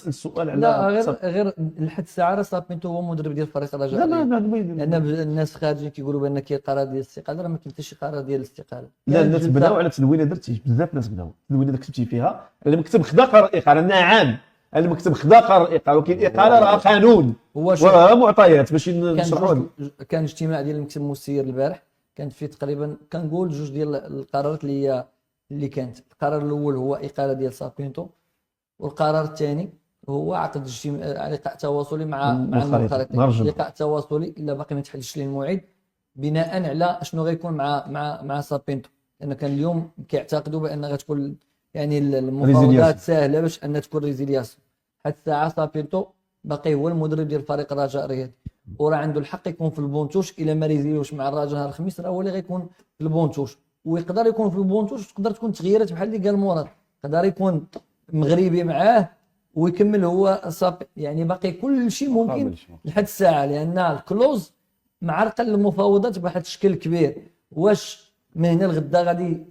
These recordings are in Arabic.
نسال السؤال على لا غير لحد الساعه راه سابينتو هو مدرب ديال الفريق الرجاء. لا لان الناس خارجين كيقولوا بان كاين قرار ديال الاستقاله، راه ما كاين حتى شي قرار ديال الاستقاله. لا الناس بداو على تدوينه درتي بزاف الناس بداو التدوينه اللي كتبتي فيها المكتب خدا قرار الاقاله. نعم المكتب خدا قرار الاقاله، ولكن الاقاله راه قانون وراه معطيات باش نشرحوا. كان اجتماع ديال المكتب المسير البارح، كانت فيه تقريبا كنقول جوج ديال القرارات اللي كانت. القرار الاول هو اقاله ديال سابينتو، والقرار الثاني هو عقد لقاء تواصلي مع المنخرطين. لقاء تواصلي الا باقي ما تحددش ليه الموعد بناء على شنو غيكون مع سابينتو، لان كان اليوم كيعتقدوا بان غتكون يعني المفاوضات سهله باش ان تكون ريزيلياسيون. حتى الساعه سابينتو باقي هو المدرب ديال فريق الرجاء الرياضي، وراه عنده الحق يكون في البونتوش. الا ما ريزيليوش مع الرجاء نهار الخميس راه هو اللي غيكون في البونتوش، ويقدر يكون في البونتوش. تقدر تكون تغييرات بحال اللي قال مراد، يقدر يكون مغربي معاه ويكمل هو يعني باقي كل شيء ممكن لحد الساعه، لان الكلوز معرقل المفاوضات بواحد الشكل كبير. واش من هنا لغدا غادي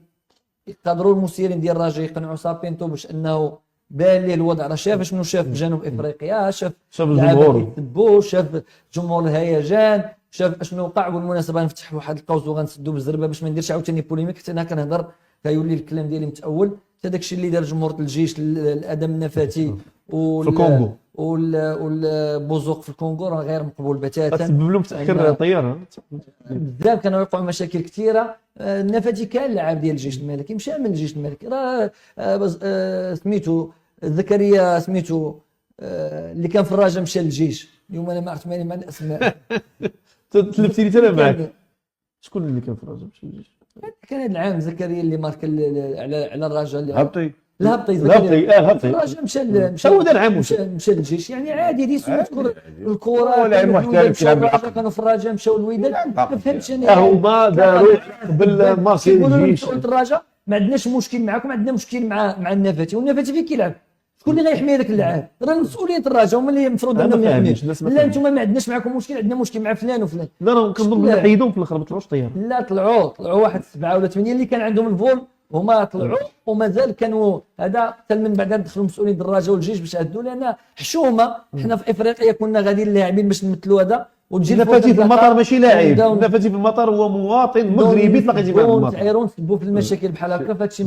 يقدروا المسيرين ديال الرجاء يقنعوا سابينتو باش انه بان ليه الوضع؟ راه شاف شنو شاف في جنوب افريقيا، شاف الجمهور، شاف جمهور الهيجان، شاف اشنو وقع. بالمناسبه نفتح واحد القوس وغنسدوا بالزربه باش ما نديرش عاوتاني بوليميك، حتى انا كنهضر كيولي الكلام ديالي متاول. حتى داكشي اللي دار جمهور الجيش الادم النفاتي في الكونغو والبوزوق في الكونغو راه غير مقبول بتاتا. تسبب لهم تاخير طياره بزاف كانوا يوقعوا مشاكل كثيره. النفاتي كان لاعب ديال الجيش الملكي، مشى من الجيش الملكي. راه سميتو زكريا سميتو اللي كان في الرجاء مشى للجيش. اليوم انا ما عرفت مالي مع الاسماء تلفتي لي انا معك. شكون اللي كان في الرجاء مشى للجيش؟ كان هذا العام زكريا اللي مارك على الرجاء اللي هبطي الرجاء مشى هو دار عام مشى للجيش. يعني عادي ديسو تذكر الكره ولا عين محترف يلعب بالحق. كانوا في الرجاء مشاو للوداد. ما فهمتش انا هما داروا قبل مارسي الجيش. الرجاء ما عندناش مشكل معكم، عندنا مشكل مع النفاتي. والنفاتي فين كيلعب؟ شكون اللي غيحمي هذاك اللاعب؟ راه مسؤوليه الرجاء هما اللي المفروض انهم يحميوه. لا انتم ما عندناش معكم مشكل، عندنا مشكل مع فلان وفلان. لا راه كنظن بلي حيدوهم في الاخر ما طلعوش طياره. لا طلعوا واحد 7 ولا 8 اللي كان عندهم الفول هما طلعوا، ومازال كانوا هذا حتى من بعد دخلوا مسؤولين الرجاء والجيش باش هدوا. لان حشومه حنا في افريقيا كنا غاديين اللاعبين باش نمثلوا هذا. وتجي النفاتي في المطار ماشي لاعب، النفاتي في المطار هو مواطن مغربي تلاقيتي معاه في المطار. تعيرون تسبوا في المشاكل بحال هكا. فهذا الشيء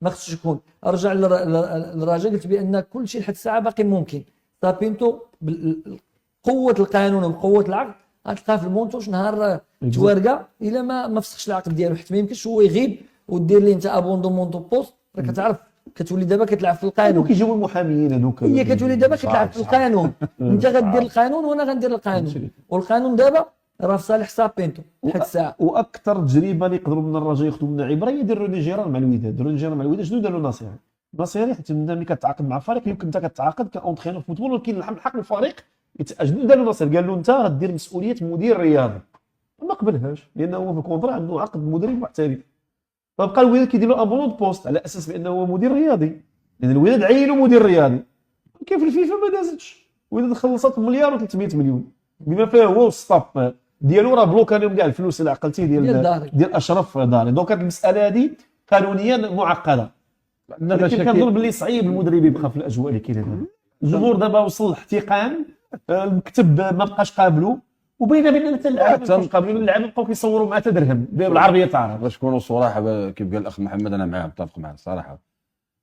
ما خصوش يكون. ارجع للرجاء قلت بان كل شيء لحد الساعه باقي ممكن. سابينتو بقوه القانون وبقوه العقد غتلقاه في المونتوش نهار توارقه الا ما فسخش العقد ديالو. حيت ما يمكنش هو يغيب ودير ليه انت ابوندومون دو بوست. راك كتعرف كتولي دابا كتلعب في القانون. كيجيو المحاميين هذوك هي كتولي دابا كتلعب في القانون. انت غدير القانون وانا غندير القانون، والقانون دابا راه في صالح سابينتو لحد الساعه. واكثر تجربه اللي يقدروا من الرجاء ياخذوا منها عبره هي ديال روني جيران مع الوداد. روني جيران مع الوداد شنو دار له نصيري حتى ملي كتعاقد مع فريق يمكن انت كتعاقد كاونترينور في فوتبول، ولكن الحق الفريق شنو دار له نصير؟ قال له انت غدير مسؤوليه مدير رياضي. ما قبلهاش لانه هو في الكونترا عنده عقد مدرب محترف. فبقى الوداد كيدير له ابونون بوست على اساس بانه هو مدير رياضي، لان الوداد عينوا مدير رياضي. كيف الفيفا ما دازتش، الوداد خلصت مليار و300 مليون بما فيه هو الستاف ديالو راه بلوكا لهم كاع الفلوس اللي عقلتيه ديال اشرف داري. دونك هذه المساله هذه قانونيا معقده. لكن كنظن باللي صعيب المدرب يبقى في الاجواء اللي كاينه دابا. الجمهور دابا وصل الاحتقان، المكتب ما بقاش قابلو، وبينا بان حتى اللعابه بقاو كيصوروا مع درهم بالعربيه تعرف. باش نكونوا صراحه كيف قال الاخ محمد انا معاه متفق معاه الصراحه.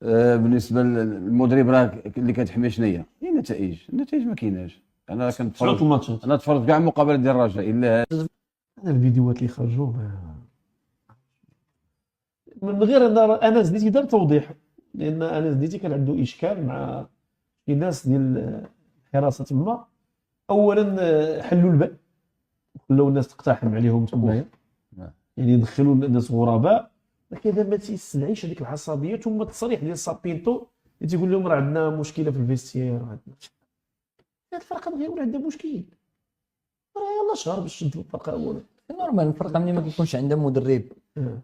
بالنسبه للمدرب راه اللي كتحمي شنو هي النتائج ما كايناش. انا كنتفرج انا تفرجت كاع المقابلات ديال الرجاء الا الفيديوهات اللي خرجوا من غير انا زديتي دار توضيح، لان انا زديتي كان عنده اشكال مع شي ناس ديال حراسه تما. اولا حلوا الباب خلاو الناس تقتحم عليهم تمايا، يعني دخلوا الناس غرباء. لكن هذا ما تيستدعيش هذيك العصبيه. ثم التصريح ديال سابينتو اللي تيقول لهم راه عندنا مشكله في الفيستير، عندنا هاد الفرقه بغا يقول عندها مشكل، راه يلاه شهر باش تشد الفرقه اولا. نورمال الفرقه ملي ما كيكونش عندها مدرب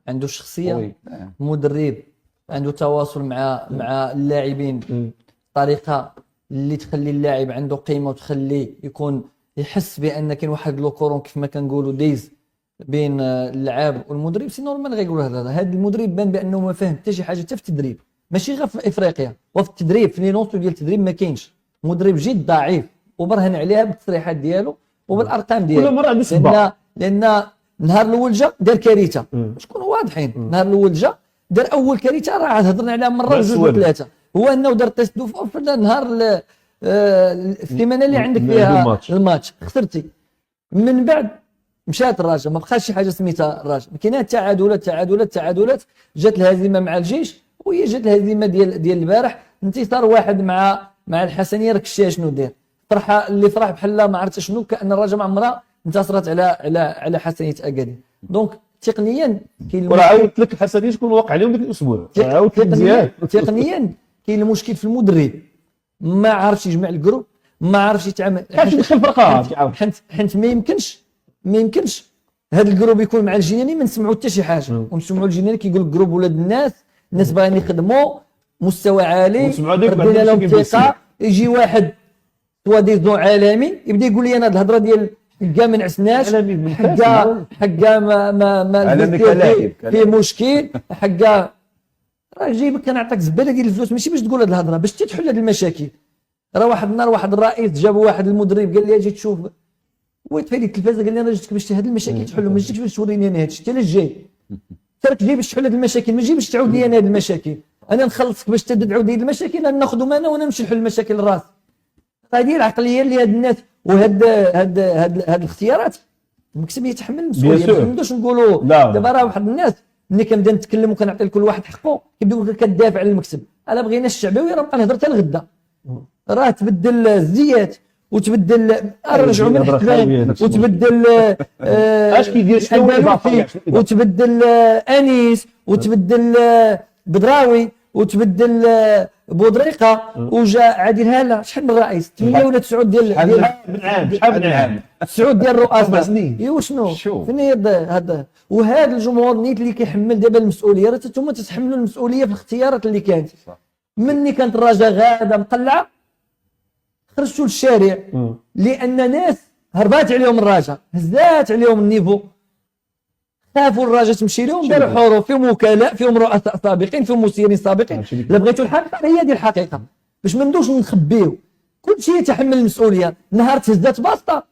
عنده شخصيه، مدرب عنده تواصل مع اللاعبين طريقه اللي تخلي اللاعب عنده قيمه وتخليه يكون يحس بان كاين واحد لو كورون كيف ما كنقولوا دايز بين اللعاب والمدرب. سي نورمال غيقول هذا المدرب بان بانه ما فاهم حتى شي حاجه حتى في التدريب. ماشي غير في افريقيا وفي التدريب، في لي نونسو ديال التدريب ما كاينش مدرب جد ضعيف، وبرهن عليها بالتصريحات ديالو وبالارقام ديالو. كل مره عنده سبه. لان النهار الاول جا دار كارثه، شكون واضحين. النهار الاول جا دار اول كارثه راه هضرنا عليها مره وجوج وثلاثه، هو انه دار تيست دو في النهار السيمانه اللي عندك فيها الماتش خسرتي. من بعد مشات الرجاء، ما بقاش شي حاجه سميتها الرجاء، كاينه تعادلات. جات الهزيمه مع الجيش، وهي جات الهزيمه ديال البارح، انتصار واحد مع الحسنيه. راك شتي شنو داير، فرحه اللي فرح بحال ما عرفت شنو، كان الرجاء ما عمرها انتصرت على حسنيه اكادير. دونك تقنيا كاين، وراه عاودت لك الحسنيه شكون واقع عليهم ديك الاسبوع، عاودت لك مزيان. تقنيا كاين المشكل في المدرب، ما عرفش يجمع الجروب، ما عرفش يتعامل، كاش يدخل الفرقه. حنت ما يمكنش هذا الجروب يكون مع الجناني ما نسمعوا حتى شي حاجه، ونسمعوا الجناني كيقول لك جروب ولاد الناس باغيين يخدموا مستوى عالي، ردينا لهم الثقه. يجي واحد سوا ديزون عالمي يبدا يقول لي انا هاد الهضره ديال حكا ما نعسناش، حكا ما في مشكل، حكا راه جايبك كنعطيك زباله ديال الفلوس ماشي باش تقول هاد الهضره، باش تحل هاد المشاكل. راه واحد النهار واحد الرئيس جاب واحد المدرب قال لي اجي تشوف، ويطفي لي التلفازه قال لي انا جيتك باش هاد المشاكل تحلهم، ما جيتش باش توريني انا هادشي، انت علاش جاي؟ تراك جاي باش تحل هاد المشاكل، ماشي باش تعاود لي انا هاد المشاكل. انا نخلصك باش تعاود لي المشاكل، انا ناخذهم انا وانا نمشي نحل المشاكل لراسي. هذه العقليه اللي هاد الناس هاد الاختيارات المكسب يتحمل المسؤوليه. ما نبداوش نقولوا دابا راه واحد الناس ملي كنبدا نتكلم وكنعطي لكل واحد حقه كيبداو كتدافع على المكسب. الا بغينا الشعبويه راه بقى نهضر حتى الغدا، راه تبدل الزيات وتبدل رجعوا من الحكمان وتبدل اش كيدير شنو وتبدل انيس وتبدل بدراوي وتبدل بودريقه وجا عادل هاله. شحال من رئيس 8 ولا 9 ديال شحال من عام 9 ديال الرؤساء سنين. ايوا شنو فين هذا. وهذا الجمهور نيت اللي كيحمل دابا المسؤوليه، راه انتم تتحملوا المسؤوليه في الاختيارات اللي كانت. مني كانت الرجاء غاده مقلعه خرجتوا للشارع لان ناس هربات عليهم الرجاء، هزات عليهم النيفو، خافوا الرجاء تمشي لهم، داروا حروب فيهم وكلاء فيهم رؤساء سابقين فيهم مسيرين سابقين. الا بغيتوا الحقيقه هي دي الحقيقه باش ما ندوش نخبيو، كل شيء يتحمل المسؤوليه. نهار تهزات باسطه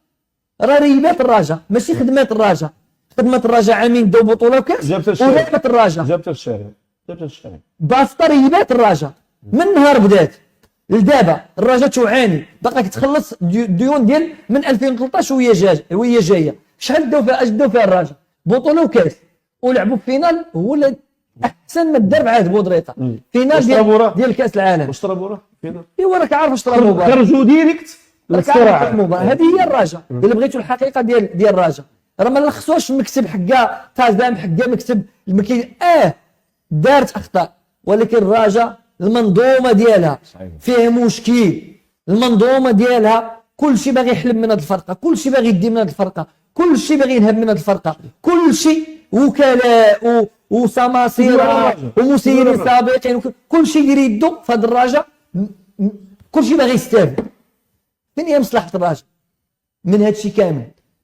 راه ريبات الرجاء ماشي خدمات الرجاء. خدمه الرجاء عامين داو بطوله وكاس وريبات الرجاء جابت الشارع باسطه ريبات الرجاء. من نهار بدات لدابا الرجاء تعاني، باقا كتخلص ديون ديال من 2013 وهي جايه. شحال داو فيها الرجاء بطوله وكاس ولعبوا في فينال، هو اللي احسن ما دار بعهد بودريقه فينال ديال كاس العالم. واش طرابوره فينال؟ ايوا راك عارف واش طرابوره خرجوا ديريكت للصراحه. هذه هي الرجاء الا بغيتوا الحقيقه ديال الرجاء. راه ما نلخصوش مكسب حكا تازام حكا مكسب المكين دارت اخطاء، ولكن الرجاء المنظومه ديالها فيها مشكل. المنظومه ديالها كل شيء باغي يحلم من هذه الفرقه، كل شيء باغي يدي من هذه الفرقه، كل شيء باغي ينهب من هذه الفرقه، كل شيء وكلاء وسماسره ومسيرين سابقين، كل شيء يدير يدو في هذا الرجاء، كل شيء باغي يستافد. فين هي مصلحه الرجاء من هذا الشيء كامل؟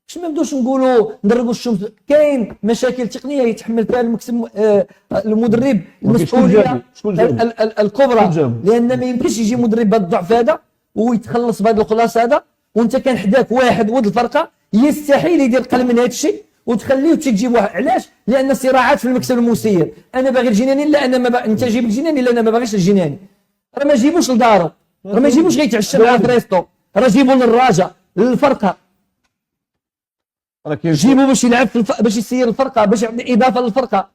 باش ما نبداوش نقولوا ندرقوا الشمس. كاين مشاكل تقنيه يتحمل فيها المكسب المدرب المسؤوليه الكبرى، لان ما يمكنش يجي مدرب بهذا الضعف هذا ويتخلص بهذا الخلاص هذا وانت كان حداك واحد ولد الفرقه. يستحيل يدير قل من هذا الشيء وتخليه وتجيب واحد. علاش؟ لان صراعات في المكسب المسير. انا باغي الجناني، لا انا ما انت جيب الجناني، لا انا ما باغيش الجناني. راه ما جيبوش لدارو، راه ما جيبوش غير يتعشى مع فريستو، راه جيبوا للرجاء للفرقه، جيبوا باش يلعب باش يسير الفرقه، باش يعطي اضافه للفرقه.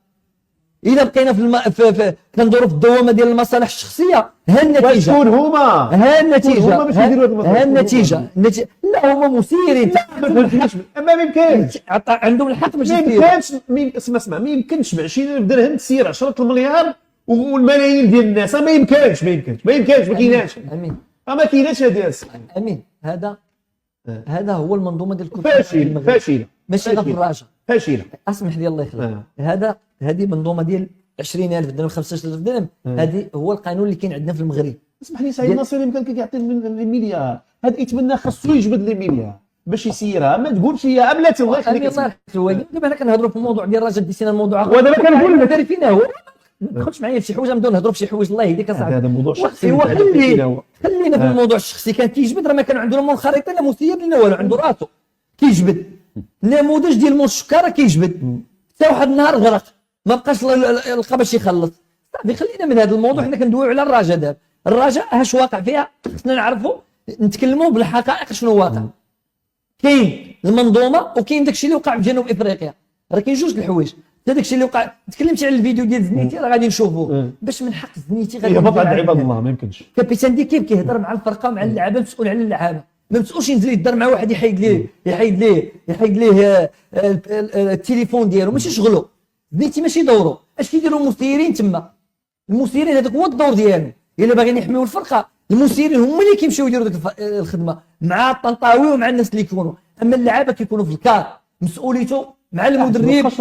اذا بقينا كندوروا في الدوامه ديال المصالح الشخصيه، ها النتيجه. شكون هما؟ ها النتيجه. هما باش يديروا هذه المصالح. ها النتيجه. لا هما مسيرين. ما يمكنش عندهم الحق باش يسيروا. ما يمكنش اسمع ما يمكنش ب 20,000 درهم تسير 10 المليار والملايين ديال الناس. ما يمكنش ما كايناش. امين. ما كايناش هذه. امين. هذا هو المنظومه ديال الكره فاشله ماشي غير في الرجاء فاشله. اسمح لي الله يخليك. هذه منظومه ديال 20,000 درهم 15,000 درهم. هذه هو القانون اللي كاين عندنا في المغرب. اسمح لي سعيد ناصر يمكن كيعطي لي مليار، هذا يتمنى خاصو يجبد لي مليار باش يسيرها. ما تقولش يا بلاتي الله يخليك. دابا حنا كنهضروا في الموضوع ديال الرجاء، ديسينا الموضوع ودابا كنقول لك فينا هو ما تدخلش معايا في شي حوايج نبداو نهضروا في شي حوايج الله يهديك اصاحبي. هذا موضوع شخصي ايوا متعلق هو. خلينا في الموضوع الشخصي. كان كيجبد راه ما كان عنده لا منخرطه لا مثير لا والو، عنده راسو كيجبد. النموذج ديال مونشكا راه كيجبد حتى واحد النهار غرق ما بقاش لقى باش يخلص. صافي خلينا من هذا الموضوع. حنا كندويو على الرجاء دابا. الرجاء اش واقع فيها خصنا نعرفوا نتكلموا بالحقائق شنو واقع. كاين المنظومه وكاين داكشي اللي وقع في جنوب افريقيا. راه كاين جوج الحوايج. حتى داكشي اللي وقع تكلمتي على الفيديو ديال زنيتي راه غادي نشوفوه باش من حق زنيتي غادي هي بطل عباد الله ما يمكنش. كابيتان ديكيب كيهضر مع الفرقه ومع اللعابه، مسؤول على اللعابه، ما مسؤولش ينزل يهضر مع واحد يحيد ليه التليفون ديالو ماشي شغلو. زنيتي ماشي دوره. اش كيديروا المسيرين تما؟ المسيرين هذاك هو الدور ديالهم. الا باغيين يحميوا الفرقه المسيرين هما اللي كيمشيو يديروا ديك الخدمه مع الطنطاوي ومع الناس اللي يكونوا. اما اللعابه كيكونوا في الكار مسؤوليته مع المدرب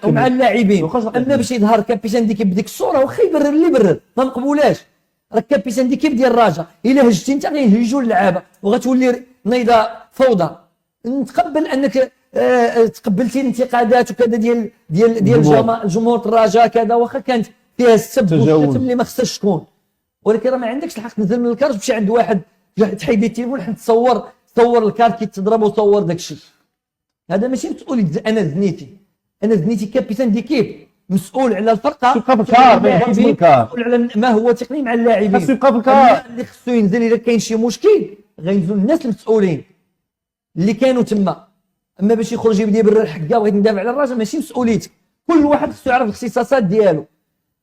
ومع اللاعبين. اما باش يظهر كابيتان ديكيب بديك الصوره واخا يبرر اللي يبرر ما مقبولاش. راه كابيتان ديكيب ديال الرجاء الا هجتي انت غيهجوا اللعابه وغتولي نيضه فوضى. نتقبل انك تقبلتي الانتقادات وكذا ديال الجمهور الرجاء كذا واخا كانت فيها السب والشتم اللي ما خصهاش تكون، ولكن راه ما عندكش الحق تنزل من الكار تمشي عند واحد تحيد التليفون حيت تصور الكار كيتضرب وصور داك الشيء. هذا ماشي مسؤوليه انا زنيتي كابيتان ديكيب مسؤول على الفرقه، يبقى في الكار ما يهضرش بالكار، مسؤول على ما هو تقني مع اللاعبين، خاصو يبقى في الكار. اللي خصو ينزل اذا كاين شي مشكل غينزلوا الناس المسؤولين اللي كانوا تما. اما باش يخرج يبدا يبرر حكا بغيت ندافع على الراجل ماشي مسؤوليتك. كل واحد خصو يعرف الاختصاصات ديالو.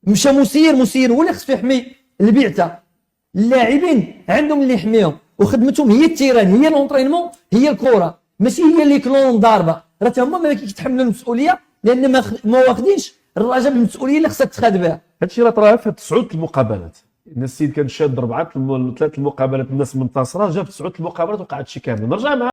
مشى مسير هو اللي خصو يحمي البعثه. اللاعبين عندهم اللي يحميهم وخدمتهم هي التيران هي لونطرينمون هي الكره ماشي هي اللي كلون ضاربه. راه هما ما كيتحملوا المسؤوليه لان ما واخدينش الرجاء بالمسؤوليه اللي خصها تتخذ بها. هادشي راه طرا في 9 المقابلات. ان السيد كان شاد 3 المقابلات الناس منتصره، جا في 9 المقابلات وقعت شي كامل. نرجع مع